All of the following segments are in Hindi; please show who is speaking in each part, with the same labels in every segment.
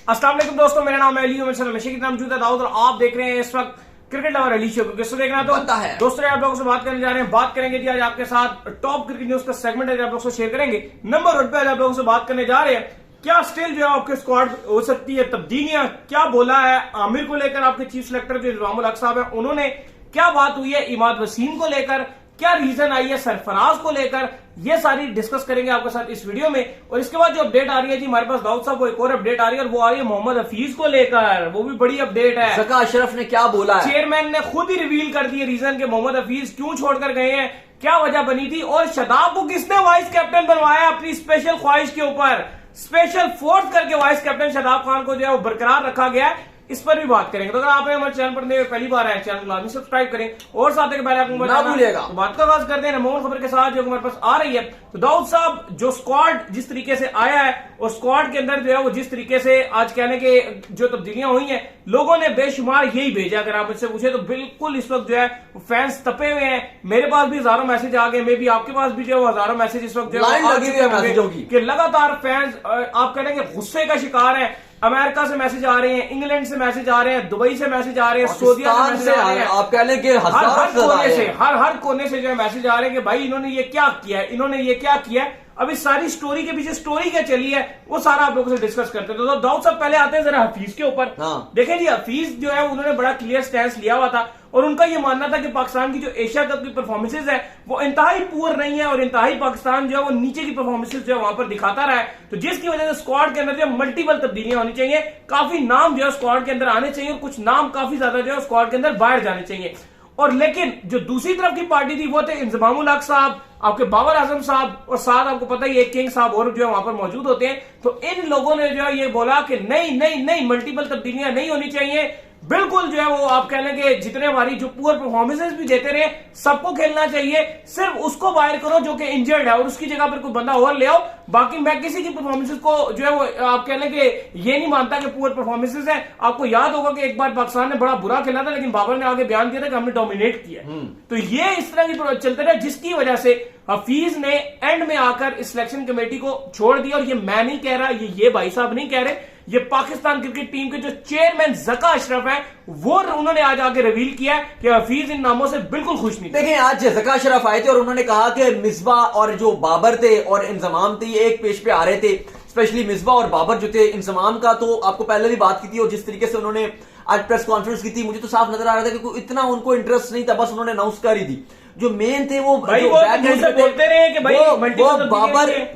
Speaker 1: अस्सलाम वालेकुम दोस्तों, मेरा नाम है अली उमर हमेशा की नाम जूता दाऊद और आप देख रहे हैं इस वक्त क्रिकेट लवर अली शो। किसको देखना तो दोस्तों आप लोगों से बात करने जा रहे हैं। बात करेंगे जी आज आपके साथ टॉप क्रिकेट न्यूज का सेगमेंट है, आप लोगों से शेयर करेंगे। नंबर 1 पे आज आप लोगों से बात करने जा रहे हैं, क्या स्टिल जो है आपके स्क्वाड हो सकती है तब्दीलियां, क्या बोला है आमिर को लेकर आपके चीफ सेलेक्टर जो इंजमामुल हक साहब है उन्होंने, क्या बात हुई है इमाद वसीम को लेकर, क्या रीजन आई है सरफराज को लेकर, ये सारी डिस्कस करेंगे आपके साथ इस वीडियो में। और इसके बाद जो अपडेट आ रही है जी हमारे पास दाऊद साहब, वो एक और अपडेट आ रही है और वो आ रही है मोहम्मद हफीज को लेकर, वो भी बड़ी अपडेट है।
Speaker 2: ज़का अशरफ ने क्या बोला है,
Speaker 1: चेयरमैन ने खुद ही रिवील कर दिए रीजन के मोहम्मद हफीज क्यों छोड़कर गए हैं, क्या वजह बनी थी, और शदाब को किसने वाइस कैप्टन बनवाया अपनी स्पेशल ख्वाहिश के ऊपर, स्पेशल फोर्स करके वाइस कैप्टन शदाब खान को जो है वो बरकरार रखा गया है, इस पर भी बात करेंगे। तो अगर आप हमारे चैनल पर पहली बार आए चैनल को लाजमी सब्सक्राइब करें और साथ ही
Speaker 2: ना भूलिएगा।
Speaker 1: तो बात का आगाज करते हैं नंबर खबर के साथ जो हमारे पास आ रही है। तो दाऊद साहब जो स्क्वाड जिस तरीके से आया है और स्क्वाड के अंदर जो है वो जिस तरीके से आज कहने के जो तब्दीलियां हुई हैं, लोगों ने बेशुमार यही भेजा। अगर आप मुझसे पूछे तो बिल्कुल इस वक्त जो है फैंस तपे हुए हैं। मेरे पास भी हजारों मैसेज आ गए, मे भी आपके पास भी जो है हजारों मैसेज इस वक्त जो है कि लगातार फैंस आप कह रहे हैं गुस्से का शिकार है। अमेरिका से मैसेज आ रहे हैं, इंग्लैंड से मैसेज आ रहे हैं, दुबई से मैसेज आ रहे हैं, सऊदीया से मैसेज आ रहे हैं,
Speaker 2: आप कह लें कि
Speaker 1: हर कोने से जो है मैसेज आ रहे हैं कि भाई इन्होंने ये क्या किया है, इन्होंने ये क्या किया है। अब इस सारी स्टोरी के पीछे स्टोरी क्या चली है वो सारा आप लोगों से डिस्कस करते हैं। तो दाऊद साहब पहले आते हैं जरा हफीज के ऊपर। देखें जी, हफीज जो है उन्होंने बड़ा क्लियर स्टैंस लिया हुआ था और उनका यह मानना था कि पाकिस्तान की जो एशिया कप की परफॉर्मेंसेज है वो इंतहाई पुअर नहीं है और इंतहाई पाकिस्तान जो है वो नीचे की परफॉर्मेंसेज जो है वहां पर दिखाता रहा है। तो जिसकी वजह से स्क्वाड के अंदर जो मल्टीपल तब्दीलियां होनी चाहिए, काफी नाम जो है स्क्वाड के अंदर आने चाहिए और कुछ नाम काफी ज्यादा जो है स्क्वाड के अंदर बाहर जाने चाहिए। और लेकिन जो दूसरी तरफ की पार्टी थी वो थे इंजमामुल हक साहब, आपके बाबर आजम साहब और साथ आपको पता ही एक किंग साहब और जो है वहां पर मौजूद होते हैं। तो इन लोगों ने जो है ये बोला कि नहीं नहीं नहीं, मल्टीपल तब्दीलियां नहीं होनी चाहिए, बिल्कुल जो है वो आप कह लेंगे जितने हमारी जो पुअर परफॉर्मेंसेस भी देते रहे सबको खेलना चाहिए, सिर्फ उसको बाहर करो जो कि इंजर्ड है और उसकी जगह पर कोई बंदा और ले आओ। बाकी मैं किसी की परफॉर्मेंसेस को जो है वो आप कह लेंगे ये नहीं मानता कि पुअर परफॉर्मेंसेस है। आपको याद होगा कि एक बार पाकिस्तान ने बड़ा बुरा खेला था लेकिन बाबर ने आगे बयान दिया था कि हमने डोमिनेट किया। तो ये इस तरह की चलते रहे जिसकी वजह से हफीज ने एंड में आकर इस सिलेक्शन कमेटी को छोड़ दिया। और ये मैं नहीं कह रहा, ये भाई साहब नहीं कह रहे, ये पाकिस्तान क्रिकेट टीम के जो चेयरमैन ज़का अशरफ है वो उन्होंने आज आगे रिवील किया कि हफीज इन नामों से बिल्कुल खुश नहीं।
Speaker 2: देखिए आज ज़का अशरफ आए थे और उन्होंने कहा कि मिसबा और जो बाबर थे और इंजमाम थे ये एक पेश पे आ रहे थे, स्पेशली मिसबा और बाबर जो थे। इंजमाम का तो आपको पहले भी बात की थी और जिस तरीके से उन्होंने आज प्रेस कॉन्फ्रेंस की थी मुझे तो साफ नजर आ रहा था कि इतना उनको इंटरेस्ट नहीं था, बस उन्होंने अनाउंस कर ही दी। जो मेन थे वो
Speaker 1: भाई वो बोलते रहे कि भाई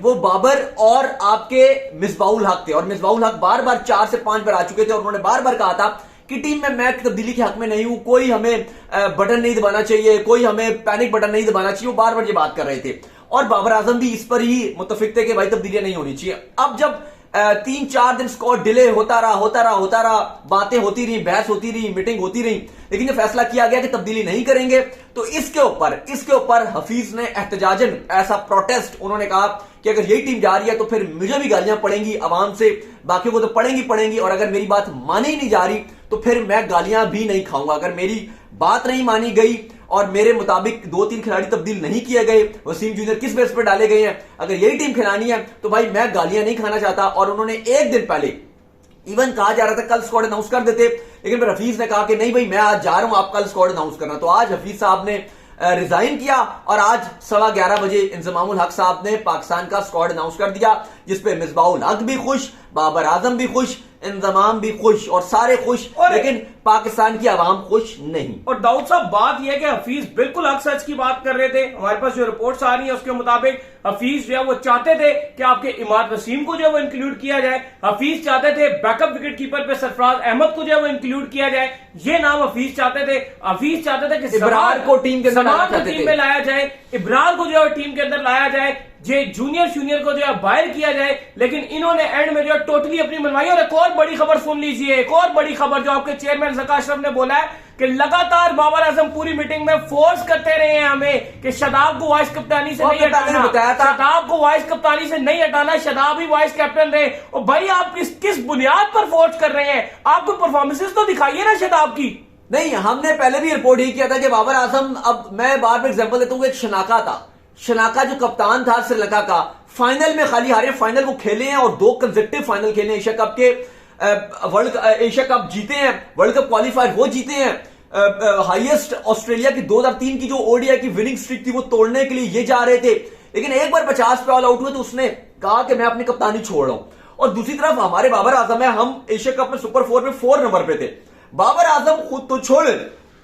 Speaker 2: वो बाबर और आपके मिसबाउल हक थे और मिसबाउल हक बार बार 4 से 5 बार आ चुके थे और उन्होंने बार बार कहा था कि टीम में मैं तब्दीली के हक में नहीं हूं, कोई हमें बटन नहीं दबाना चाहिए, कोई हमें पैनिक बटन नहीं दबाना चाहिए, वो बार बार ये बात कर रहे थे। और बाबर आजम भी इस पर ही मुत्तफिक थे कि भाई तब्दीलियां नहीं होनी चाहिए। अब जब 3-4 दिन स्क्वाड डिले होता रहा, बातें होती रही, बहस होती रही, मीटिंग होती रही, लेकिन जब फैसला किया गया कि तब्दीली नहीं करेंगे तो इसके ऊपर हफीज ने एहतजाजन ऐसा प्रोटेस्ट उन्होंने कहा कि अगर यही टीम जा रही है तो फिर मुझे भी गालियां पड़ेंगी आवाम से, बाकियों को तो पड़ेंगी और अगर मेरी बात मानी ही नहीं जा रही तो फिर मैं गालियां भी नहीं खाऊंगा। अगर मेरी बात नहीं मानी गई और मेरे मुताबिक 2-3 खिलाड़ी तब्दील नहीं किए गए, वसीम जूनियर किस बेस पर डाले गए हैं, अगर यही टीम खिलानी है तो भाई मैं गालियां नहीं खाना चाहता। और उन्होंने एक दिन पहले इवन कहा जा रहा था कल स्क्वाड अनाउंस कर देते, लेकिन फिर हफीज ने कहा कि नहीं भाई मैं आज जा रहा हूं, आप कल स्क्वाड अनाउंस करना। तो आज हफीज साहब ने रिजाइन किया और आज 11:15 बजे इंजमामुल हक साहब ने पाकिस्तान का स्क्वाड अनाउंस कर दिया, जिसपे मिसबाउल हक भी खुश, बाबर आजम भी खुश, इंजमाम भी खुश और सारे खुश, लेकिन पाकिस्तान की आवाम खुश नहीं।
Speaker 1: और दाऊद साहब बात यह है कि हफीज बिल्कुल हक सच की बात कर रहे थे। हमारे पास जो रिपोर्ट्स आ रही है उसके मुताबिक हफीज जो है वो चाहते थे कि आपके इमाद वसीम को जो है वो इंक्लूड किया जाए, हफीज चाहते थे बैकअप विकेट कीपर पे सरफराज अहमद को जो है वो इंक्लूड किया जाए, ये नाम हफीज चाहते थे। हफीज चाहते थे कि
Speaker 2: इब्रार को टीम के
Speaker 1: टीम में लाया जाए, इब्रार को जो है टीम के अंदर लाया जाए, जे जूनियर को जो है बाहर किया जाए, लेकिन इन्होंने एंड में जो है टोटली अपनी मनवाई। और एक और बड़ी खबर सुन लीजिए, एक और बड़ी खबर जो आपके चेयरमैन ज़का अशरफ ने बोला है कि लगातार बाबर आजम पूरी मीटिंग में फोर्स करते रहे हैं हमें कि शदाब को वाइस कप्तानी से नहीं हटाना, शदाब को वाइस कप्तानी से नहीं हटाना, शदाब ही वाइस कैप्टन रहे। और भाई आप किस बुनियाद पर फोर्स कर रहे हैं, आपको परफॉर्मेंसेस तो दिखाइए ना शदाब की।
Speaker 2: नहीं, हमने पहले भी रिपोर्ट ही किया था कि बाबर आजम, अब मैं बार बार एग्जांपल देता हूं, एक शनाका था, शनाका जो कप्तान था श्रीलंका का, फाइनल में खाली हारे, फाइनल वो खेले हैं और 2 कंसेक्टिव फाइनल खेले एशिया कप के। वर्ल्ड एशिया कप जीते हैं, वर्ल्ड कप क्वालिफायर वो जीते हैं, हाईएस्ट ऑस्ट्रेलिया की 2003 की जो ओडीआई की विनिंग स्ट्रीक थी वो तोड़ने के लिए ये जा रहे थे, लेकिन एक बार 50 पे ऑल आउट हुए तो उसने कहा कि मैं अपनी कप्तानी छोड़ रहा हूं। और दूसरी तरफ हमारे बाबर आजम है, हम एशिया कप में सुपर 4 में 4 नंबर पे थे। बाबर आजम खुद तो छोड़,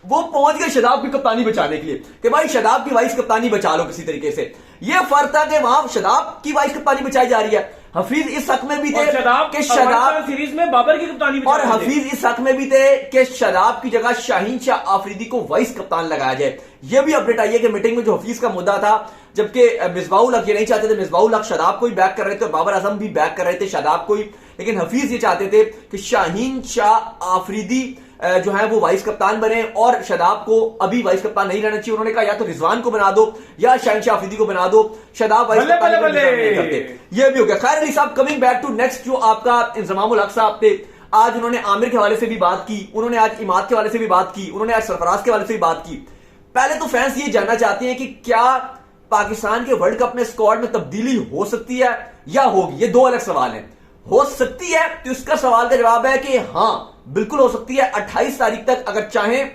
Speaker 2: वो पहुंच गए शदाब की कप्तानी बचाने के लिए कि भाई शदाब की वाइस कप्तानी बचा लो किसी तरीके से। ये फर्क था कि वहां शदाब की वाइस कप्तानी बचाई जा रही है, हफीज इस हक में भी थे कि शदाब
Speaker 1: सीरीज में बाबर की कप्तानी
Speaker 2: और हफीज इस हक में भी थे कि शदाब की जगह शाहीन शाह आफरीदी को वाइस कप्तान लगाया जाए। यह भी अपडेट आई है कि मीटिंग में जो हफीज का मुद्दा था, जबकि मिसबाउल हक ये नहीं चाहते थे, मिसबाउल हक शदाब को ही बैक कर रहे थे और बाबर आजम भी बैक कर रहे थे शदाब को ही, लेकिन हफीज ये चाहते थे कि शाहीन शाह आफरीदी जो है वो वाइस कप्तान बने और शदाब को अभी वाइस कप्तान नहीं रहना चाहिए। उन्होंने कहा या तो रिजवान को बना दो या शाहीन शाह आफरीदी को बना दो, शदाब वाइस कप्तान नहीं करते। ये भी हो गया। खैर अली साहब, कमिंग बैक टू नेक्स्ट जो आपका इंजमामुल हक साहब थे, आज उन्होंने आमिर के हवाले से भी बात की, उन्होंने आज इमाद के हवाले से भी बात की, उन्होंने आज सरफराज के हवाले से भी बात की। पहले तो फैंस ये जानना चाहते हैं कि क्या पाकिस्तान के वर्ल्ड कप में स्क्वाड में तब्दीली हो सकती है या होगी? ये दो अलग सवाल हैं। हो सकती है तो इसका सवाल का जवाब है कि हां बिल्कुल हो सकती है। 28 तारीख तक अगर चाहें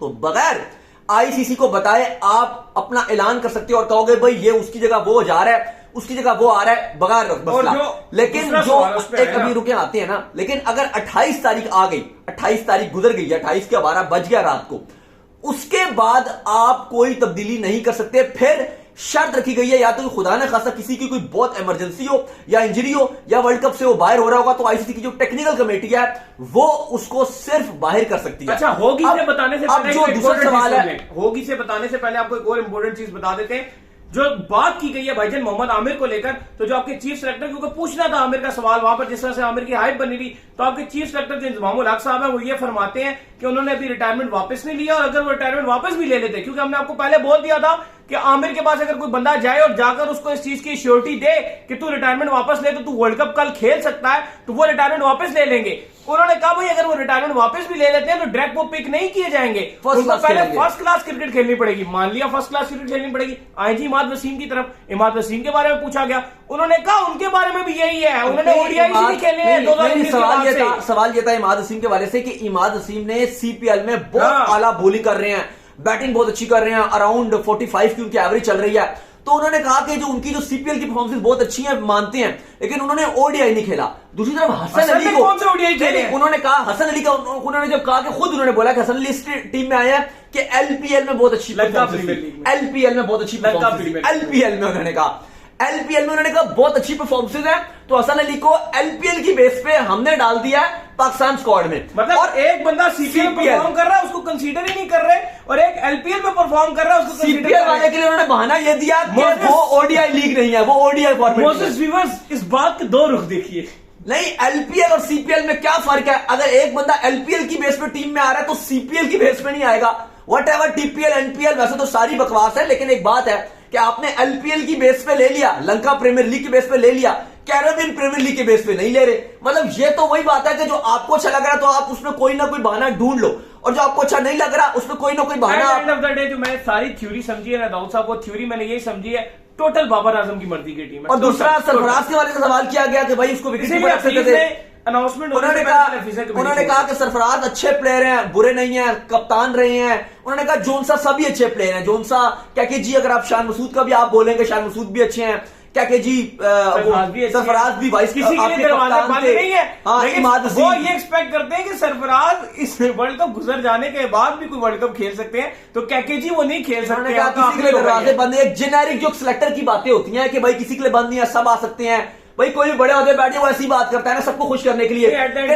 Speaker 2: तो बगैर आईसीसी को बताए आप अपना ऐलान कर सकते हो और कहोगे भाई ये उसकी जगह वो जा रहा है, उसकी जगह वो आ रहा है, बगैर मसला। लेकिन जो एक अभी रुके आते हैं ना, लेकिन अगर 28 तारीख आ गई, 28 तारीख गुजर गई, 28 के 12 बज गया रात को, उसके बाद आप कोई तब्दीली नहीं कर सकते। फिर शर्त रखी गई है या तो खुदा न खासा किसी की कोई बहुत इमरजेंसी हो या इंजरी हो या वर्ल्ड कप से वो बाहर हो रहा होगा तो आईसीसी की जो टेक्निकल कमेटी है वो उसको सिर्फ बाहर कर सकती है।
Speaker 1: अच्छा, होगी से बताने से पहले
Speaker 2: जो दूसरा सवाल है,
Speaker 1: होगी से बताने से पहले आपको एक और इंपॉर्टेंट चीज बता देते हैं। जो बात की गई है भाईजान मोहम्मद आमिर को लेकर, तो जो आपके चीफ सेलेक्टर, क्योंकि पूछना था आमिर का सवाल वहां पर जिस तरह से आमिर की हाइट बनी थी, तो आपके चीफ सेलेक्टर जो इंजमामुल हक साहब है वो ये फरमाते हैं कि उन्होंने अभी रिटायरमेंट वापस नहीं लिया, और अगर वो रिटायरमेंट वापस भी ले लेते, क्योंकि हमने आपको पहले बोल दिया था कि आमिर के पास अगर कोई बंदा जाए और जाकर उसको इस चीज की श्योरिटी दे कि तू रिटायरमेंट वापस ले तो तू वर्ल्ड कप कल खेल सकता है, तो वो रिटायरमेंट वापस ले लेंगे। उन्होंने कहा भाई अगर वो रिटायरमेंट वापस भी ले लेते हैं तो डायरेक्ट वो पिक नहीं किए जाएंगे, उनको पहले फर्स्ट क्लास क्रिकेट खेलनी पड़ेगी। मान लिया फर्स्ट क्लास क्रिकेट खेलनी पड़ेगी, आए जी इमाद वसीम की तरफ। इमाद वसीम के बारे में पूछा गया, उन्होंने कहा उनके बारे में भी यही है, उन्होंने ओडीआई भी खेले हैं 2019।
Speaker 2: सवाल ये था इमाद वसीम के वाले से कि इमाद वसीम ने सीपीएल में बहुत आला बॉलिंग कर रहे हैं, बैटिंग बहुत अच्छी कर रहे हैं, अराउंड 45 की उनकी एवरेज चल रही है। तो उन्होंने कहा कि जो उनकी जो सीपीएल की परफॉर्मेंस बहुत अच्छी है मानते हैं, लेकिन उन्होंने ओडीआई नहीं खेला। दूसरी तरफ हसन अली को उन्होंने कहा, हसन अली का उन्होंने जब कहा कि खुद उन्होंने बोला कि हसन अली इस टीम में आए हैं कि एलपीएल में बहुत अच्छी एलपीएल में बहुत अच्छी एलपीएल में उन्होंने कहा एलपीएल में उन्होंने कहा बहुत अच्छी परफॉर्मेंसेज है, तो हसन अली को एलपीएल की बेस पे हमने डाल दिया है पाकिस्तान स्क्वाड में।
Speaker 1: मतलब और एक बंदा सीपीएल में परफॉर्म कर रहा है उसको कंसीडर ही नहीं कर रहे, और एक एलपीएल में परफॉर्म कर रहा है उसको
Speaker 2: सीपीएल वाले के लिए उन्होंने बहाना यह दिया कि वो ओडीआई लीग नहीं है, वो ओडीआई फॉर्मेट।
Speaker 1: इस बात के दो रुख देखिए,
Speaker 2: नहीं एलपीएल और सीपीएल में क्या फर्क है? अगर एक बंदा एलपीएल की बेस पे टीम में आ रहा है तो सीपीएल की बेस पे नहीं आएगा। वट एवर टीपीएल एनपीएल वैसे तो सारी बकवास है, लेकिन एक बात है कि आपने एलपीएल की बेस पे ले लिया, लंका प्रीमियर लीग की बेस पे ले लिया, कैरेबियन प्रीमियर लीग के बेस पे नहीं ले रहे। मतलब ये तो वही बात है कि जो आपको अच्छा लग रहा है तो आप उसमें कोई ना कोई बहाना ढूंढ लो, और जो आपको अच्छा नहीं लग रहा उसमें कोई ना कोई बहाना।
Speaker 1: एंड ऑफ द डे जो मैंने सारी थ्योरी समझी है ना दाऊद साहब, वो थ्योरी मैंने यही समझी है टोटल बाबर आजम की मर्जी की टीम है।
Speaker 2: और दूसरा सरफराज के वाले से सवाल किया गया कि भाई उसको विकेट पर सकते थे,
Speaker 1: अनाउंसमेंट
Speaker 2: उन्होंने कहा कि सरफराज अच्छे प्लेयर हैं, बुरे नहीं हैं, कप्तान रहे हैं। उन्होंने कहा जोनसा सभी अच्छे प्लेयर हैं, जोनसा क्या कि जी, अगर आप शान मसूद का भी आप बोलेंगे शान मसूद भी अच्छे हैं, क्या कि जी सरफराज भी वाइस
Speaker 1: किसी के लिए दरवाजा बंद नहीं है। हाँ, लेकिन वो ये एक्सपेक्ट करते हैं कि सरफराज इस वर्ल्ड कप गुजर जाने के बाद भी कोई वर्ल्ड कप खेल सकते हैं, तो कैकेजी वो नहीं खेल सकते।
Speaker 2: किसी के लिए दरवाजे बंद है, जेनेरिक जो सिलेक्टर की बातें होती हैं कि भाई किसी के लिए बंद नहीं है, सब आ सकते हैं। भाई कोई भी बड़े होते बैठे वो ऐसी बात करता है ना सबको खुश करने के लिए,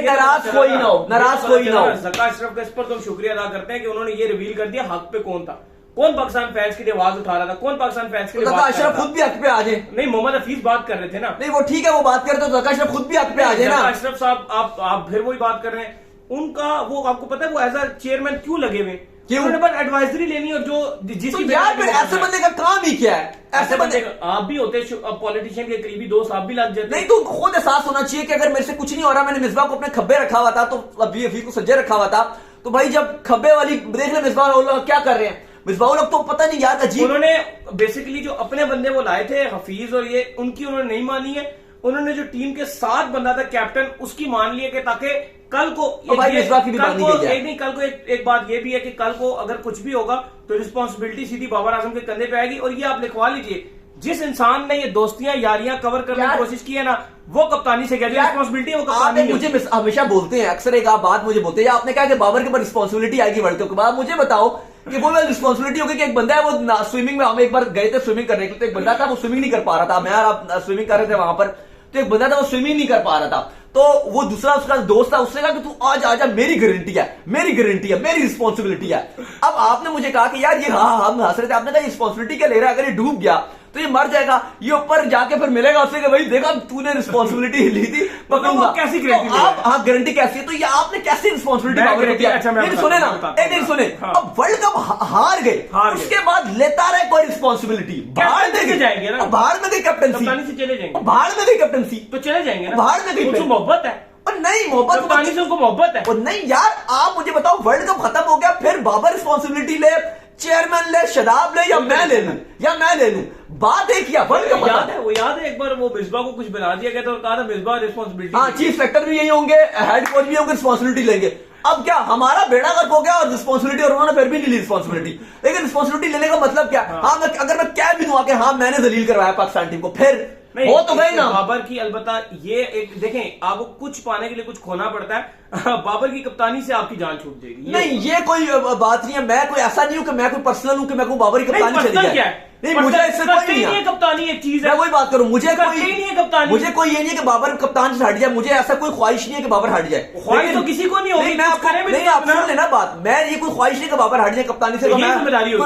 Speaker 2: नाराज कोई ना हो, नाराज कोई ना हो।
Speaker 1: ज़का अशरफ का इस पर तो शुक्रिया अदा करते हैं कि उन्होंने ये रिवील कर दिया हक पे कौन था, कौन पाकिस्तान फैंस के लिए आवाज उठा रहा था, कौन पाकिस्तान फैंस के लिए बात कर रहा था।
Speaker 2: खुद भी हक पे आ जाए।
Speaker 1: नहीं, मोहम्मद हफीज बात कर रहे थे ना।
Speaker 2: नहीं वो ठीक है, वो बात करते तो ज़का अशरफ खुद भी हक पे आ जाए ना।
Speaker 1: अशरफ साहब आप फिर वही बात कर रहे हैं। उनका वो आपको पता है वो एज अ चेयरमैन क्यों लगे हुए? उन्होंने बस एडवाइजरी लेनी, और जो जिसकी
Speaker 2: ऐसे बंदे का काम ही क्या है?
Speaker 1: ऐसे बंदे आप भी होते पॉलिटिशियन के करीबी दोस्त, आप भी लग जाते।
Speaker 2: नहीं तो खुद एहसास होना चाहिए कि अगर मेरे से कुछ नहीं हो रहा, मैंने मिसबा को अपने खब्बे रखा हुआ था, तो अभी को सज्जे रखा हुआ था, तो भाई जब खब्बे वाली देख ले मिसबा क्या कर रहे हैं, मिसबा लोग तो पता नहीं यार अजीब।
Speaker 1: उन्होंने बेसिकली जो अपने बंदे वो लाए थे हफीज और ये, उनकी उन्होंने नहीं मानी है। उन्होंने जो टीम के साथ बंदा था कैप्टन, उसकी मान लिया कि ताकि कल को
Speaker 2: भाई मिसबा की भी बात नहीं की
Speaker 1: नहीं, कल को एक बात ये भी है कि कल को अगर कुछ भी होगा तो रिस्पॉन्सिबिलिटी सीधी बाबर आजम के कंधे पे आएगी। और ये आप लिखवा लीजिए, जिस इंसान ने ये दोस्तियां यारियां कवर करने की कोशिश की है ना, वो कप्तानी से क्या रिस्पॉन्सिबिलिटी है, वो कप्तानी है।
Speaker 2: मुझे हमेशा बोलते हैं, अक्सर एक आप बात मुझे बोलते हैं, आपने कहा कि बाबर के ऊपर रिस्पॉन्सिबिलिटी आएगी वर्ल्ड कप के बाद। मुझे बताओ कि वो रिस्पॉन्सिबिलिटी होगी कि एक बंदा है वो स्विमिंग में, हम एक बार गए थे स्विमिंग करने के लिए, तो एक बंदा था वो स्विमिंग नहीं कर पा रहा था, मैं और आप स्विमिंग कर रहे थे वहां पर, तो एक बंदा था वो स्विमिंग नहीं कर पा रहा था, तो वो दूसरा उसका दोस्त था, उसने कहा कि तू आज आजा, मेरी गारंटी है, मेरी गारंटी है, मेरी रिस्पॉन्सिबिलिटी है। अब आपने मुझे कहा कि यार ये हम हंस रहे थे, आपने कहा रिस्पॉन्सिबिलिटी क्या ले रहा है, अगर ये डूब गया तो ये मर जाएगा, ये ऊपर जाके फिर मिलेगा उससे कि भाई देखा तूने रिस्पॉन्सिबिलिटी ली थी, पकड़ूंगा।
Speaker 1: कैसी गारंटी?
Speaker 2: तो आप हाँ गारंटी कैसी है, तो ये आपने कैसी रिस्पॉन्सिबिलिटी सुने ना, एक सुने, अब वर्ल्ड कप हार गए, उसके बाद लेता रहे कोई रिस्पॉन्सिबिलिटी, बाहर में
Speaker 1: जाएंगे ना,
Speaker 2: बाहर में गई कैप्टनसी,
Speaker 1: चले जाएंगे,
Speaker 2: बाहर में गई कैप्टनसी
Speaker 1: तो चले जाएंगे ना,
Speaker 2: बाहर में गई
Speaker 1: मोहब्बत है।
Speaker 2: और नहीं मोहब्बत
Speaker 1: से उनको मोहब्बत है,
Speaker 2: और नहीं यार आप मुझे बताओ, वर्ल्ड कप खत्म हो गया, फिर बाबर रिस्पॉन्सिबिलिटी ले, चेयरमैन ले, शदाब ले, या मैं ले लूं, बात एक किया वर्ल्ड कप
Speaker 1: याद है, वो याद है एक बार वो मिसबा को कुछ बना दिया गया था और कहा था मिसबा रिस्पॉन्सिबिलिटी,
Speaker 2: हाँ चीफ सेक्टर भी यही होंगे, हेड कोच भी होंगे, रिस्पॉन्सिबिलिटी लेंगे। अब क्या हमारा बेड़ा गर्क हो गया और रिस्पॉन्सिबिलिटी, और उन्होंने फिर भी नहीं ली रिस्पॉन्सिबिलिटी। लेकिन रिस्पॉन्सिबिलिटी लेने का मतलब क्या, हाँ अगर मैं कह भी दूं आके हाँ मैंने दलील करवाया पाकिस्तान टीम को, फिर वो तो गई ना।
Speaker 1: बाबर की अलबत्ता ये एक देखें, आपको कुछ पाने के लिए कुछ खोना पड़ता है, बाबर की कप्तानी से आपकी जान छूट जाएगी।
Speaker 2: नहीं ये कोई बात नहीं है, मैं कोई ऐसा नहीं हूं कि मैं कोई पर्सनल हूं कि मैं कोई बाबर की कप्तानी चली जाए, नहीं मुझे इससे कोई नहीं है,
Speaker 1: कप्तानी एक चीज है,
Speaker 2: मैं वही बात करूं, मुझे कोई
Speaker 1: नहीं है कप्तानी,
Speaker 2: मुझे कोई ये नहीं है कि बाबर कप्तान से हट जाए, मुझे ऐसा कोई ख्वाहिश नहीं है कि बाबर हट जाए,
Speaker 1: ख्वाहिश तो किसी को नहीं होगी,
Speaker 2: मैं आपको नहीं, आप सुन लेना बात, मैं ये कोई ख्वाहिश नहीं कि बाबर हट जाए कप्तानी से,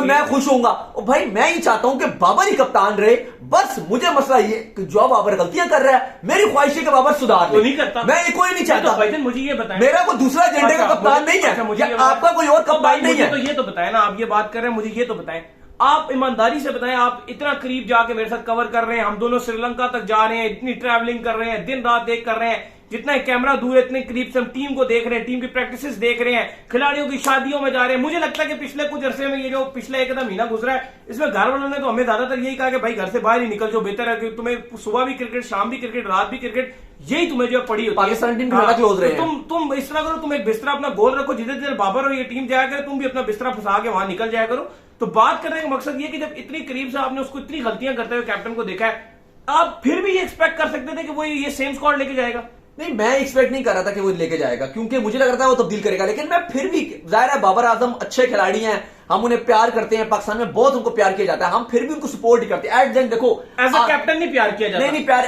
Speaker 2: मैं खुश होऊंगा भाई, मैं ही चाहता हूं कि बाबर ही कप्तान रहे, बस मुझे मसला ये कि जो बाबर गलतियां कर रहा है, मेरी ख्वाहिश है कि बाबर सुधार ले,
Speaker 1: नहीं करता,
Speaker 2: मैं ये कोई नहीं चाहता।
Speaker 1: मुझे ये बताएं,
Speaker 2: मेरा कोई दूसरा एजेंडे का कप्तान नहीं है, आपका कोई और कप्तान नहीं है,
Speaker 1: तो ये तो बताएं ना, आप ये बात कर रहे हैं, मुझे ये तो बताएं, आप ईमानदारी से बताएं, आप इतना करीब जाके मेरे साथ कवर कर रहे हैं, हम दोनों श्रीलंका तक जा रहे हैं, इतनी ट्रैवलिंग कर रहे हैं, दिन रात देख कर रहे हैं, जितना कैमरा दूर है इतने करीब से हम टीम को देख रहे हैं, टीम की प्रैक्टिसेस देख रहे हैं, खिलाड़ियों की शादियों में जा रहे हैं। मुझे लगता है कि पिछले कुछ अरसे में ये जो पिछला एक आधा महीना गुजरा है, इसमें घर वालों ने तो हमें ज्यादातर यही कहा कि भाई घर से बाहर ही निकल जो, बेहतर है कि तुम्हें सुबह भी क्रिकेट, शाम भी क्रिकेट, रात भी क्रिकेट, यही तुम्हें जो पड़ी होती है।
Speaker 2: पाकिस्तान टीम ज्यादा क्लोज रहे हैं,
Speaker 1: तुम इस तरह करो, तुम एक बिस्तरा अपना गोल रखो, जिधर जिधर बाबर और ये टीम जाया करे, तुम भी अपना बिस्तरा फंसा के वहां निकल जाया करो। तो बात करने का मकसद ये कि जब इतनी करीब से आपने उसको इतनी गलतियां करते हुए कैप्टन को देखा है, आप फिर भी ये एक्सपेक्ट कर सकते थे कि वो ये सेम स्क्वाड लेके जाएगा?
Speaker 2: नहीं मैं एक्सपेक्ट नहीं कर रहा था कि वो लेके जाएगा, क्योंकि मुझे लग रहा था वो तब्दील करेगा, लेकिन मैं फिर भी, जाहिर है बाबर आजम अच्छे खिलाड़ी हैं, हम उन्हें प्यार करते हैं, पाकिस्तान में बहुत उनको प्यार किया जाता है, हम फिर भी उनको सपोर्ट ही करते हैं। एट देन देखो
Speaker 1: एज अ कैप्टन नहीं प्यार किया जाता,
Speaker 2: नहीं प्यार,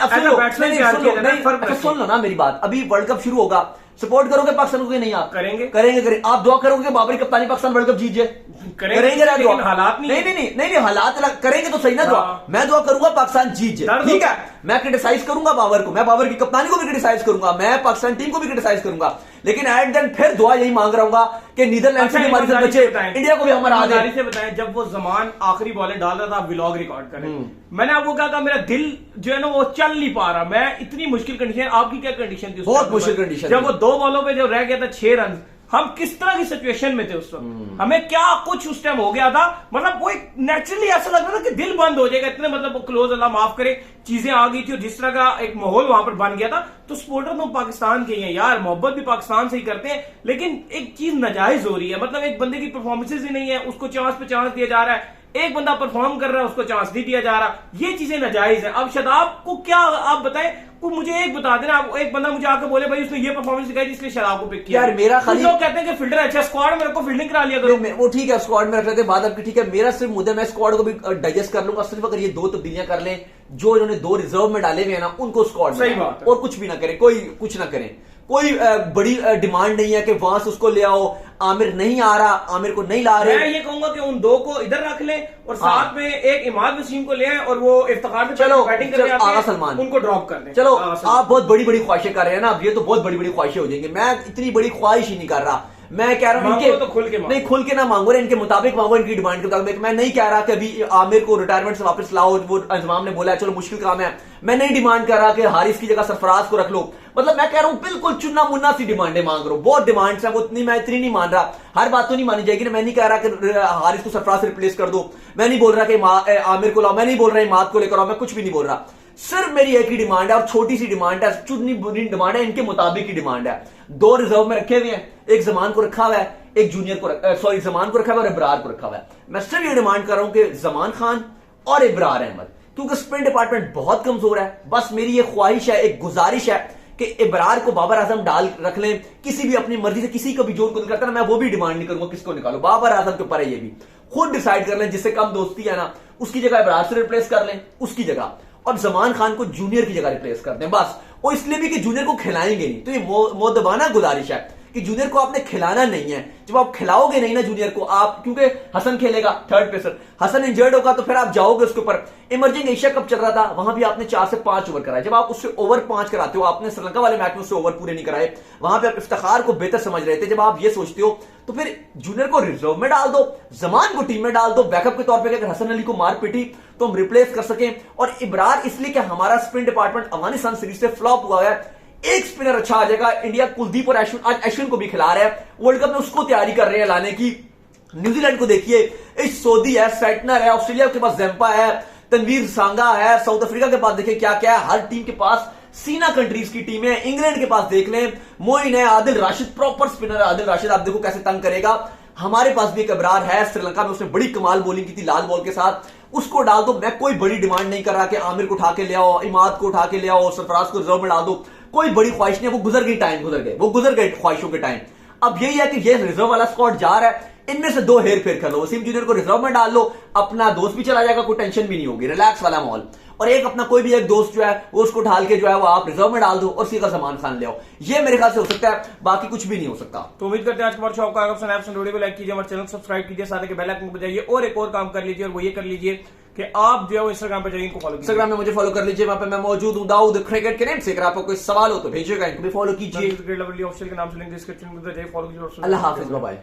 Speaker 2: सुन लो ना मेरी बात, अभी वर्ल्ड कप शुरू होगा, सपोर्ट करोगे पाकिस्तान को नहीं? आप करेंगे आप दुआ करोगे बाबर कप्तानी पाकिस्तान वर्ल्ड कप जीत जाए, करेंगे ना दुआ?
Speaker 1: हालात
Speaker 2: नहीं हालात करेंगे तो सही ना दुआ, मैं दुआ करूंगा पाकिस्तान जीत जाए, ठीक है, मैं क्रिटिसाइज करूंगा बाबर को, मैं बाबर की कप्तानी को भी क्रिटिसाइज करूंगा, मैं पाकिस्तान टीम को भी क्रिटिसाइज करूंगा, लेकिन एट देन फिर दुआ यही मांग रहा हूँ कि नीदरलैंड से हमारे साथ बचे, इंडिया को भी हमारा आदि
Speaker 1: से बताएं, जब वो जमान आखिरी बॉलें डाल रहा था, आप व्लॉग रिकॉर्ड करें, मैंने आपको कहा था मेरा दिल जो है ना वो चल नहीं पा रहा, मैं इतनी मुश्किल कंडीशन, आपकी क्या कंडीशन थी?
Speaker 2: बहुत मुश्किल कंडीशन,
Speaker 1: जब वो 2 बॉलों पे जो रह गया था 6 रन, हम किस तरह की सिचुएशन में थे उस वक्त, हमें क्या कुछ उस टाइम हो गया था, मतलब वो एक नेचुरली ऐसा लग रहा था कि दिल बंद हो जाएगा, इतने मतलब वो क्लोज, अल्लाह माफ करे, चीजें आ गई थी और जिस तरह का एक माहौल वहां पर बन गया था। तो सपोर्टर तो पाकिस्तान के ही हैं यार, मोहब्बत भी पाकिस्तान से ही करते हैं, लेकिन एक चीज नाजायज हो रही है, मतलब एक बंदे की परफॉर्मेंसेज ही नहीं है, उसको चांस पे चांस दिया जा रहा है, एक बंदा परफॉर्म कर रहा है उसको चांस नहीं दिया जा रहा, ये चीजें नाजायज है। अब शदाब को क्या आप बताएं, को मुझे एक बता देना, आप एक बंदा मुझे आकर बोले भाई उसने ये परफॉर्मेंस दिखाई इसलिए शदाब को पिक किया।
Speaker 2: यार मेरा खाली
Speaker 1: लोग कहते हैं कि फील्डर अच्छा, स्क्वाड में रखो, फील्डिंग करा लिया करो,
Speaker 2: वो ठीक है, स्क्वाड में रख लेते बात आपकी ठीक है, मेरा सिर्फ मुद्दा, मैं स्क्वाड को भी डाइजेस्ट कर लूंगा सिर्फ अगर ये 2 तब्दीलियां कर लें, जो इन्होंने 2 रिजर्व में डाले हुए हैं ना उनको स्क्वाड
Speaker 1: सही बात,
Speaker 2: और कुछ भी ना करें, कोई कुछ ना करें, कोई बड़ी डिमांड नहीं है कि वहां से उसको ले आओ, आमिर नहीं आ रहा, आमिर को नहीं ला रहे,
Speaker 1: मैं ये कहूंगा कि उन 2 को इधर रख लें और साथ में एक इमाद वसीम को ले आए और वो इफ्तिखार से
Speaker 2: चलो
Speaker 1: बैटिंग करके
Speaker 2: आगा सलमान
Speaker 1: उनको ड्रॉप कर दें।
Speaker 2: चलो आप बहुत बड़ी बड़ी ख्वाहिशें कर रहे हैं ना, अब ये तो बहुत बड़ी बड़ी ख्वाहिशें हो जाएंगी, मैं इतनी बड़ी ख्वाहिश ही नहीं कर रहा, मैं कह रहा हूं इनके
Speaker 1: तो खुल के
Speaker 2: नहीं, खुल के ना मांगो, इनके मुताबिक मांगो, इनकी डिमांड के मुताबिक। मैं नहीं कह रहा कि अभी आमिर को रिटायरमेंट से वापस लाओ, वो इंतजाम ने बोला है चलो मुश्किल काम है, मैं नहीं डिमांड कर रहा कि हारिस की जगह सरफराज को रख लो, मतलब मैं कह रहा हूं बिल्कुल चुन्ना मुन्ना सी डिमांडें मांग रहा हूं, बहुत डिमांड्स है, वो इतनी मैं इतनी नहीं मान रहा, हर बात तो नहीं मानी जाएगी ना, मैं नहीं कह रहा कि हारिस को सरफराज से रिप्लेस कर दो, मैं नहीं बोल रहा कि आमिर को लाओ, मैं नहीं बोल रहा इमाद को लेकर आओ, मैं कुछ भी नहीं बोल रहा, सिर्फ मेरी एक ही डिमांड है और छोटी सी डिमांड है, चुनी बुनी डिमांड है, इनके मुताबिक ही डिमांड है। 2 रिजर्व में रखे हुए हैं, एक जमान को रखा हुआ है, एक जूनियर को सॉरी जमान को रखा हुआ है और इब्रार को रखा हुआ है। मैं सिर्फ ये डिमांड कर रहा हूं कि जमान खान और इब्रार अहमद, क्योंकि स्पिन डिपार्टमेंट बहुत कमजोर है, बस मेरी ये ख्वाहिश है, एक गुजारिश है कि इब्रार को बाबर आजम डाल रख लें, किसी भी अपनी मर्जी से किसी को भी जोर को निकलता ना, मैं वो भी डिमांड नहीं करूंगा किसको निकालो, बाबर आजम के ऊपर है, ये भी खुद डिसाइड कर लें, जिससे कम दोस्ती है ना उसकी जगह इब्रार से रिप्लेस कर लें उसकी जगह, और जमान खान को जूनियर की जगह रिप्लेस कर दें बस। और इसलिए भी कि जूनियर को खिलाएंगे नहीं, तो ये मोदबाना गुजारिश है कि जूनियर को आपने खिलाना नहीं है। जब आप खिलाओगे नहीं ना जूनियर को, आप क्योंकि हसन खेलेगा थर्ड पेसर, हसन इंजर्ड होगा तो फिर आप जाओगे उसके ऊपर। इमर्जिंग एशिया कप चल रहा था, वहां भी आपने 4 से 5 ओवर कराए, जब आप उससे ओवर 5 कराते हो, आपने श्रीलंका वाले मैच में उससे ओवर पूरे नहीं कराए, वहां पे आप इफ्तिखार को बेहतर समझ रहे थे। जब आप ये सोचते हो तो फिर जूनियर को रिजर्व में डाल दो, जमान को टीम में डाल दो, बैकअप के तौर पर अगर हसन अली को मार पिटी तो हम रिप्लेस कर सकें। और इब्रार इसलिए कि हमारा स्पिन डिपार्टमेंट अफगानिस्तान सीरीज से फ्लॉप हुआ है, एक स्पिनर अच्छा आ जाएगा। इंडिया कुलदीप और अश्विन को भी खिला रहा है, वर्ल्ड कप में उसको तैयारी कर रहे हैं लाने की। न्यूजीलैंड को देखिए, इस सोदी है, सेटनर है, ऑस्ट्रेलिया के पास जैम्पा है, तनवीर सांगा है, साउथ अफ्रीका के पास देखिए क्या क्या है, हर टीम के पास सीना कंट्रीज की टीम है। इंग्लैंड के पास देख लें, मोइन है, आदिल राशिद प्रॉपर स्पिनर है, आदिल राशिद आप देखो कैसे तंग करेगा। हमारे पास भी एक इब्रार है, श्रीलंका में उसने बड़ी कमाल बॉलिंग की थी लाल बॉल के साथ, उसको डाल दो। मैं कोई बड़ी डिमांड नहीं कर रहा कि आमिर को उठा के ले आओ, इमाद को उठा के ले आओ, सरफराज को रिजर्व में डाल दो, कोई बड़ी ख्वाहिश नहीं है, वो गुजर गई, टाइम गुजर गए, वो गुजर गए ख्वाहिशों के टाइम। अब यही है कि ये रिजर्व वाला स्क्वाड जा रहा है, इनमें से 2 हेर फेर कर लो, वसीम जूनियर को रिजर्व में डाल लो, अपना दोस्त भी चला जाएगा, कोई टेंशन भी नहीं होगी, रिलैक्स वाला माहौल। और एक अपना कोई भी एक दोस्त जो है वो उसको ढाल के जो है वो आप रिजर्व में डाल दो और सीधा जमान खान ले आओ, ये मेरे ख्याल से हो सकता है, बाकी कुछ भी नहीं हो सकता।
Speaker 1: तो उम्मीद करते हैं आज हमारे शो आपको आएगा पसंद। वीडियो को लाइक कीजिए, हमारे चैनल को सब्सक्राइब कीजिए, साथ ही बेल आइकन को बजाइए और एक और काम कर लीजिए, और वो ये कर लीजिए कि आप जो है वो इंस्टाग्राम पे जाइए, इनको फॉलो कीजिए।
Speaker 2: इंस्टाग्राम में मुझे फॉलो कर लीजिए, वहां पे मैं मौजूद हूं दाऊद क्रिकेट के नेम से। अगर आपको कोई सवाल हो तो भेजिएगा, इनको भी फॉलो कीजिए।
Speaker 1: ऑफिशियल के नाम से लिंक डिस्क्रिप्शन में जाइए, फॉलो कीजिए।
Speaker 2: अल्लाह हाफिज, बाय बाय।